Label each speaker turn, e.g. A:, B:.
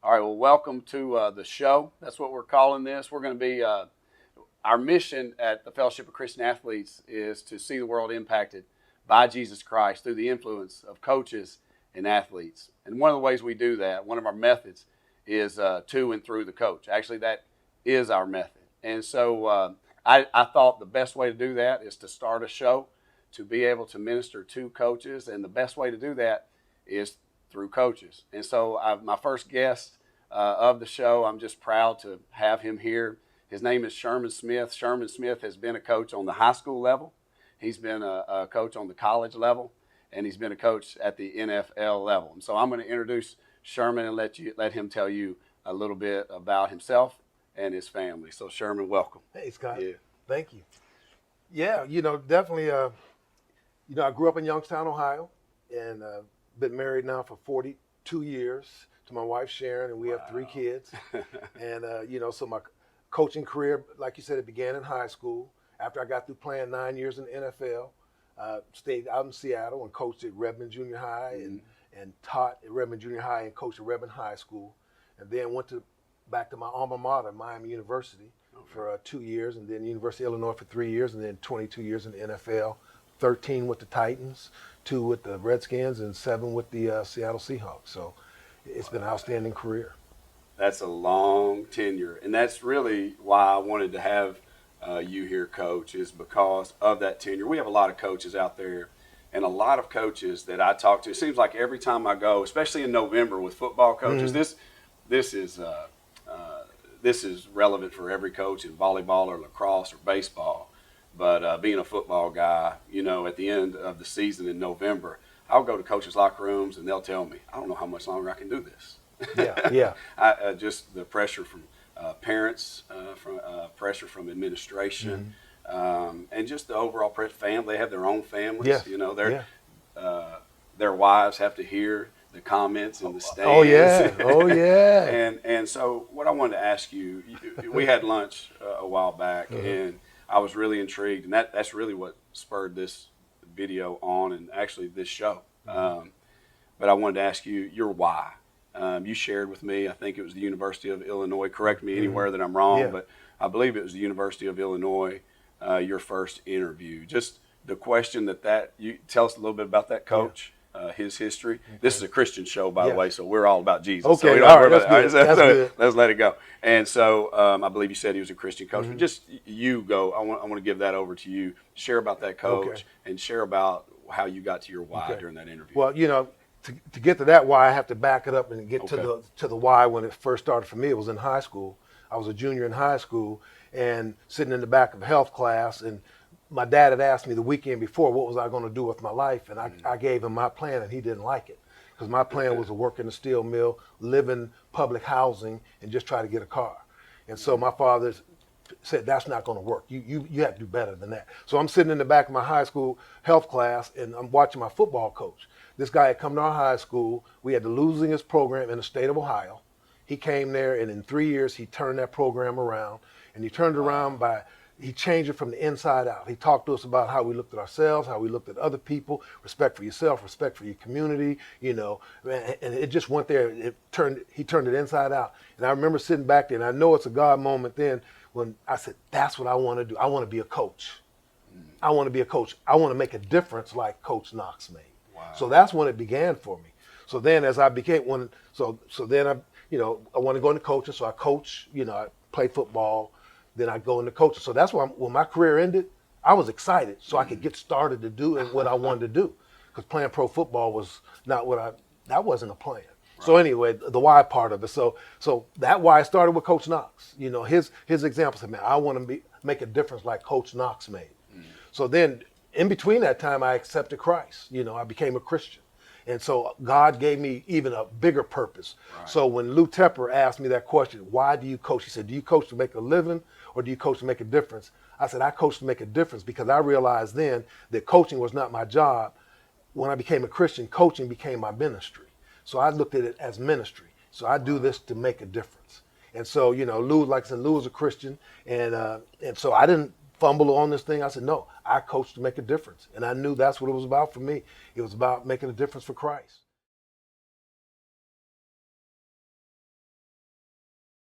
A: All right, well, welcome to the show. That's what we're calling this. We're going to be, our mission at the Fellowship of Christian Athletes is to see the world impacted by Jesus Christ through the influence of coaches and athletes. And one of the ways we do that, one of our methods, is to and through the coach. Actually, that is our method. And so I thought the best way to do that is to start a show, to be able to minister to coaches. And the best way to do that is through coaches. And so my first guest of the show, I'm just proud to have him here. His name is Sherman Smith. Sherman Smith has been a coach on the high school level. He's been a coach on the college level, and he's been a coach at the NFL level. And so I'm going to introduce Sherman and let him tell you a little bit about himself and his family. So Sherman, welcome.
B: Hey, Scott.
A: Yeah.
B: Thank you. Yeah, definitely, I grew up in Youngstown, Ohio, and been married now for 42 years to my wife, Sharon, and we have 3 kids. And, so my coaching career, like you said, it began in high school. After I got through playing 9 years in the NFL, stayed out in Seattle and coached at Redmond Junior High and taught at Redmond Junior High and coached at Redmond High School. And then went back to my alma mater, Miami University, for 2 years, and then University of Illinois for 3 years, and then 22 years in the NFL, 13 with the Titans, 2 with the Redskins, and 7 with the Seattle Seahawks. So it's been an outstanding career.
A: That's a long tenure, and that's really why I wanted to have you here, Coach, is because of that tenure. We have a lot of coaches out there, and a lot of coaches that I talk to. It seems like every time I go, especially in November with football coaches, this is relevant for every coach in volleyball or lacrosse or baseball. But being a football guy, at the end of the season in November, I'll go to coaches' locker rooms and they'll tell me, I don't know how much longer I can do this.
B: Yeah.
A: Just the pressure from parents, from pressure from administration, and just the overall family. They have their own families. Their wives have to hear the comments in the stands.
B: Oh yeah.
A: And so what I wanted to ask you, we had lunch a while back, and I was really intrigued, and that's really what spurred this video on, and actually this show. But I wanted to ask you your why. You shared with me, I think it was the University of Illinois. Correct me anywhere that I'm wrong, but I believe it was the University of Illinois, your first interview. Just the question you tell us a little bit about that coach. His history. Okay. This is a Christian show, by the way, so we're all about Jesus.
B: Okay,
A: so we don't
B: all right,
A: that's good.
B: That's good.
A: Let's let it go. And so I believe you said he was a Christian coach. But just you go. I want to give that over to you. Share about that coach and share about how you got to your why during that interview.
B: Well, to get to that why, I have to back it up and get to the why when it first started for me. It was in high school. I was a junior in high school and sitting in the back of a health class, and my dad had asked me the weekend before what was I going to do with my life, and I gave him my plan, and he didn't like it because my plan was to work in a steel mill, live in public housing, and just try to get a car. And so my father said, that's not going to work. You have to do better than that. So I'm sitting in the back of my high school health class, and I'm watching my football coach. This guy had come to our high school. We had the losingest program in the state of Ohio. He came there, and in 3 years, he turned that program around, and he turned it around he changed it from the inside out. He talked to us about how we looked at ourselves, how we looked at other people, respect for yourself, respect for your community, and it just went there. He turned it inside out. And I remember sitting back there, and I know it's a God moment then when I said, that's what I want to do. I want to be a coach. I want to be a coach. I want to make a difference like Coach Knox made. Wow. So that's when it began for me. So then as I became one, so then I want to go into coaching. So I coach, I play football. Then I go into coaching. So that's why when my career ended, I was excited so I could get started to do what I wanted to do. Because playing pro football was not that wasn't a plan. Right. So anyway, the why part of it. So that why I started with Coach Knox. His example said, man, I want to make a difference like Coach Knox made. So then in between that time, I accepted Christ. I became a Christian. And so God gave me even a bigger purpose. Right. So when Lou Tepper asked me that question, why do you coach? He said, do you coach to make a living or do you coach to make a difference? I said, I coach to make a difference because I realized then that coaching was not my job. When I became a Christian, coaching became my ministry. So I looked at it as ministry. So I do this to make a difference. And so, Lou, like I said, Lou was a Christian. And so I didn't fumble on this thing. I said, no, I coach to make a difference. And I knew that's what it was about for me. It was about making a difference for Christ.